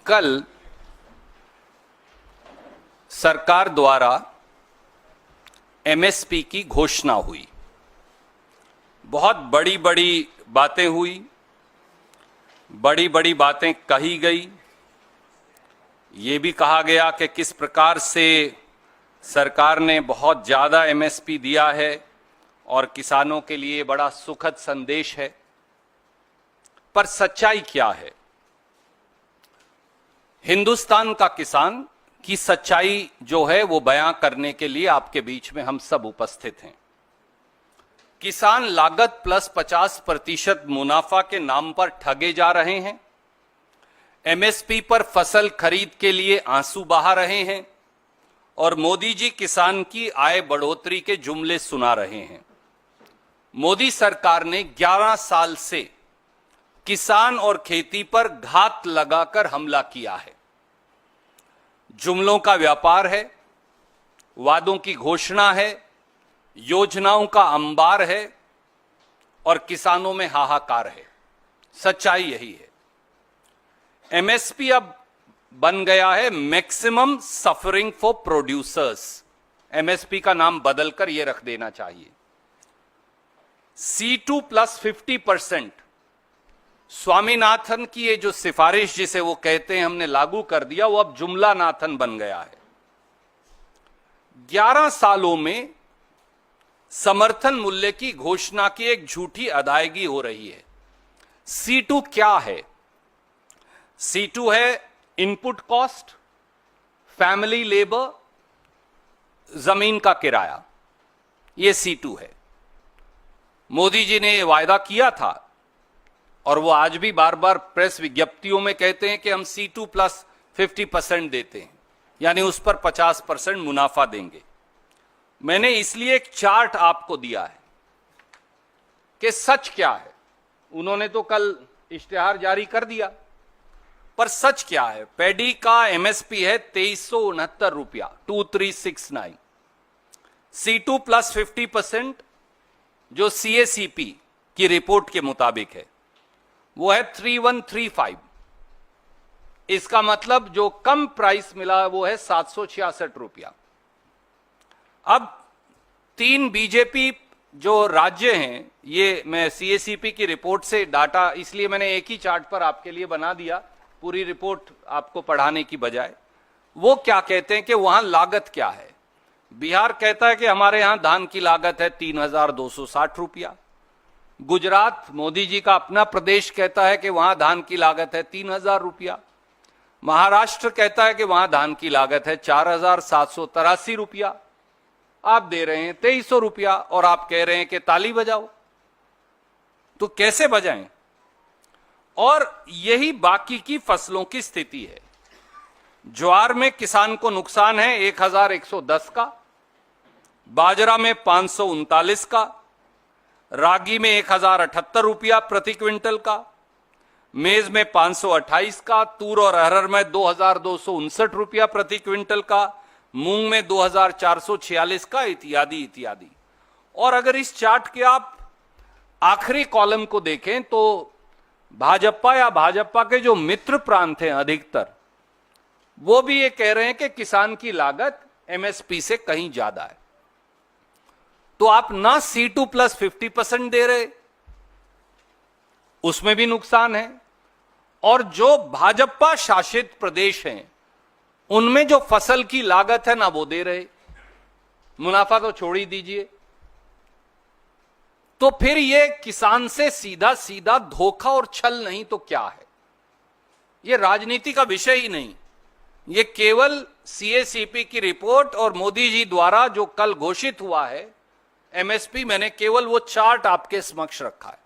कल सरकार द्वारा एमएसपी की घोषणा हुई। बहुत बड़ी बड़ी बातें हुई, बड़ी बड़ी बातें कही गई। ये भी कहा गया कि किस प्रकार से सरकार ने बहुत ज़्यादा एमएसपी दिया है और किसानों के लिए बड़ा सुखद संदेश है। पर सच्चाई क्या है? हिंदुस्तान का किसान की सच्चाई जो है वो बयां करने के लिए आपके बीच में हम सब उपस्थित हैं। किसान लागत प्लस 50% मुनाफा के नाम पर ठगे जा रहे हैं। एमएसपी पर फसल खरीद के लिए आंसू बहा रहे हैं और मोदी जी किसान की आय बढ़ोतरी के जुमले सुना रहे हैं। मोदी सरकार ने 11 साल से किसान और खेती पर घात लगाकर हमला किया है। जुमलों का व्यापार है, वादों की घोषणा है, योजनाओं का अंबार है और किसानों में हाहाकार है। सच्चाई यही है। एमएसपी अब बन गया है maximum suffering for producers. MSP का नाम बदलकर यह रख देना चाहिए। C2 plus 50%। स्वामीनाथन की ये जो सिफारिश जिसे वो कहते हैं हमने लागू कर दिया, वो अब जुमला नाथन बन गया है। 11 सालों में समर्थन मूल्य की घोषणा की एक झूठी अदायगी हो रही है। C2 क्या है? C2 है इनपुट कॉस्ट, फैमिली लेबर, जमीन का किराया। ये C2 है। मोदी जी ने वायदा किया था और वो आज भी बार बार प्रेस विज्ञप्तियों में कहते हैं कि हम C2 प्लस 50% देते हैं, यानी उस पर 50% मुनाफा देंगे। मैंने इसलिए एक चार्ट आपको दिया है कि सच क्या है। उन्होंने तो कल इश्तिहार जारी कर दिया, पर सच क्या है? पैडी का एमएसपी है 2369 रुपया, 2369। C2 प्लस 50% जो CACP की रिपोर्ट के मुताबिक है वो है 3135। इसका मतलब जो कम प्राइस मिला वो है 766 रुपया। अब 3 बीजेपी जो राज्य हैं, ये मैं CACP की रिपोर्ट से डाटा, इसलिए मैंने एक ही चार्ट पर आपके लिए बना दिया, पूरी रिपोर्ट आपको पढ़ाने की बजाय। वो क्या कहते हैं कि वहां लागत क्या है। बिहार कहता है कि हमारे यहां धान की लागत है 3260 रुपया। गुजरात, मोदी जी का अपना प्रदेश, कहता है कि वहां धान की लागत है 3000 रुपया। महाराष्ट्र कहता है कि वहां धान की लागत है 4783 रुपया। आप दे रहे हैं 2300 रुपया और आप कह रहे हैं कि ताली बजाओ। तो कैसे बजाएं? और यही बाकी की फसलों की स्थिति है। ज्वार में किसान को नुकसान है 1110 का, बाजरा में 539 का, रागी में 1078 रुपया प्रति क्विंटल का, मेज में 528 का, तूर और अरहर में 2259 रुपया प्रति क्विंटल का, मूंग में 2446 का, इत्यादि इत्यादि। और अगर इस चार्ट के आप आखिरी कॉलम को देखें तो भाजपा या भाजपा के जो मित्र प्रांत हैं अधिकतर, वो भी ये कह रहे हैं कि किसान की लागत एमएसपी से कहीं ज्यादा है। तो आप ना C2 प्लस 50% दे रहे, उसमें भी नुकसान है, और जो भाजपा शासित प्रदेश हैं उनमें जो फसल की लागत है ना वो दे रहे, मुनाफा तो छोड़ ही दीजिए। तो फिर ये किसान से सीधा सीधा धोखा और छल नहीं तो क्या है? ये राजनीति का विषय ही नहीं, ये केवल CACP की रिपोर्ट और मोदी जी द्वारा जो कल घोषित हुआ है एमएसपी, मैंने केवल वो चार्ट आपके समक्ष रखा है।